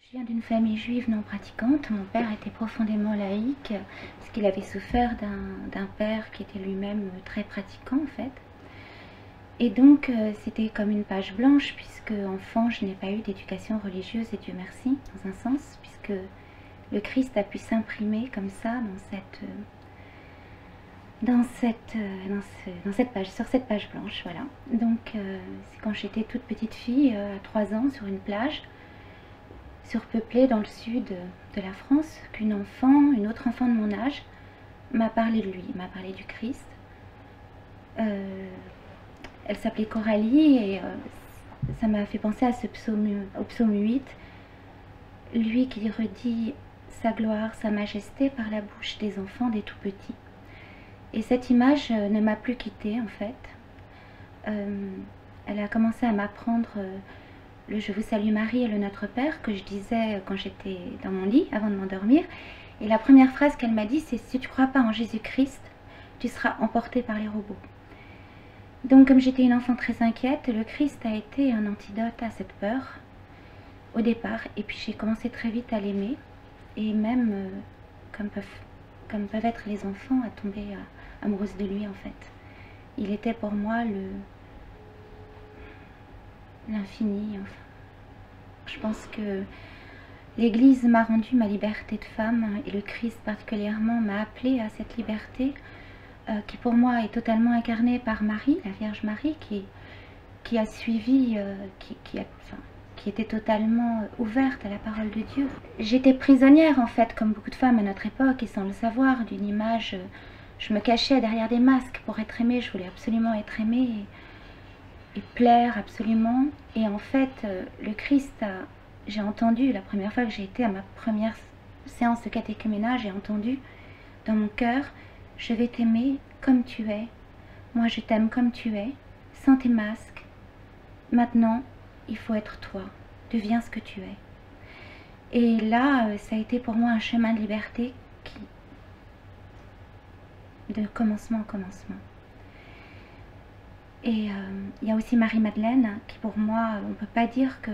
Je viens d'une famille juive non pratiquante. Mon père était profondément laïque, parce qu'il avait souffert d'un père qui était lui-même très pratiquant en fait. Et donc c'était comme une page blanche, puisque enfant je n'ai pas eu d'éducation religieuse, et Dieu merci, dans un sens, puisque le Christ a pu s'imprimer comme ça sur cette page blanche, voilà. Donc c'est quand j'étais toute petite fille, à 3 ans, sur une plage surpeuplée dans le sud de la France, qu'une autre enfant de mon âge, m'a parlé de lui, m'a parlé du Christ. Elle s'appelait Coralie et ça m'a fait penser à au psaume 8, lui qui redit sa gloire, sa majesté par la bouche des enfants, des tout petits. Et cette image ne m'a plus quittée en fait. Elle a commencé à m'apprendre le Je vous salue Marie et le Notre Père que je disais quand j'étais dans mon lit avant de m'endormir. Et la première phrase qu'elle m'a dit, c'est: si tu ne crois pas en Jésus-Christ, tu seras emporté par les robots. Donc comme j'étais une enfant très inquiète, le Christ a été un antidote à cette peur au départ. Et puis j'ai commencé très vite à l'aimer. Et même, comme peuvent être les enfants, à tomber amoureuse de lui en fait. Il était pour moi l'infini, enfin. Je pense que l'Église m'a rendu ma liberté de femme, et le Christ particulièrement m'a appelée à cette liberté qui pour moi est totalement incarnée par Marie, la Vierge Marie, qui a suivi, qui était totalement ouverte à la parole de Dieu. J'étais prisonnière en fait, comme beaucoup de femmes à notre époque, et sans le savoir, d'une image. Je me cachais derrière des masques pour être aimée. Je voulais absolument être aimée et plaire absolument. Et en fait, le Christ, j'ai entendu, la première fois que j'ai été à ma première séance de catéchuménat, j'ai entendu dans mon cœur: je vais t'aimer comme tu es. Moi, je t'aime comme tu es, sans tes masques. Maintenant, il faut être toi. Deviens ce que tu es. Et là, ça a été pour moi un chemin de liberté de commencement en commencement. Et il y a aussi Marie-Madeleine, qui pour moi, on ne peut pas dire que...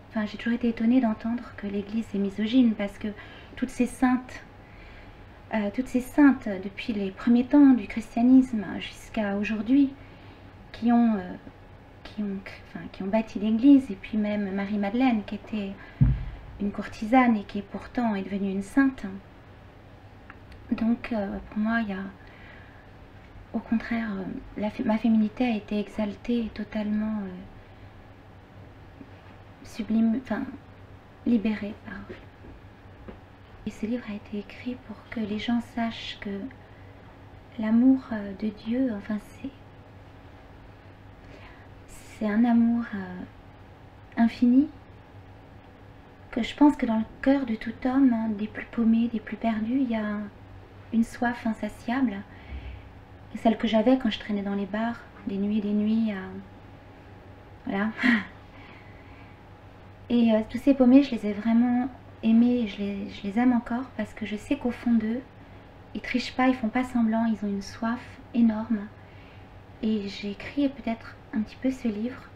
Enfin, j'ai toujours été étonnée d'entendre que l'Église est misogyne, parce que toutes ces saintes, depuis les premiers temps du christianisme jusqu'à aujourd'hui, qui ont bâti l'Église, et puis même Marie-Madeleine, qui était une courtisane et qui pourtant est devenue une sainte. Donc pour moi, il y a... Au contraire, ma féminité a été exaltée et totalement sublime, enfin libérée par... Et ce livre a été écrit pour que les gens sachent que l'amour de Dieu, enfin c'est un amour infini, que je pense que dans le cœur de tout homme, hein, des plus paumés, des plus perdus, il y a une soif insatiable. Celle que j'avais quand je traînais dans les bars, des nuits voilà. Et tous ces paumés, je les ai vraiment aimés, et je les aime encore, parce que je sais qu'au fond d'eux, ils trichent pas, ils font pas semblant, ils ont une soif énorme. Et j'ai écrit peut-être un petit peu ce livre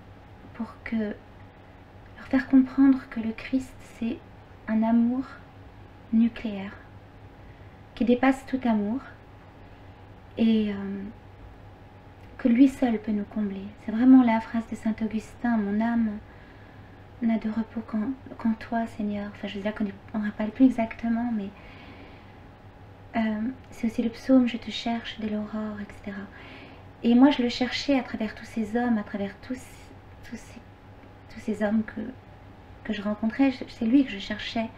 pour leur faire comprendre que le Christ, c'est un amour nucléaire, qui dépasse tout amour, et que lui seul peut nous combler. C'est vraiment la phrase de Saint Augustin: mon âme n'a de repos qu'en toi, Seigneur. Enfin, je veux dire qu'on ne rappelle plus exactement, mais c'est aussi le psaume: je te cherche dès l'aurore, etc. Et moi, je le cherchais à travers tous ces hommes, à travers tous ces hommes que je rencontrais. C'est lui que je cherchais,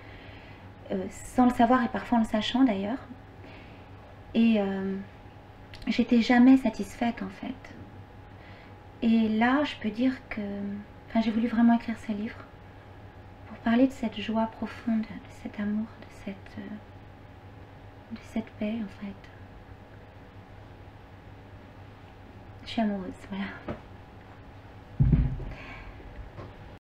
sans le savoir, et parfois en le sachant d'ailleurs. Et j'étais jamais satisfaite en fait. Et là, je peux dire que... Enfin, j'ai voulu vraiment écrire ce livre pour parler de cette joie profonde, de cet amour, de cette paix en fait. Je suis amoureuse, voilà.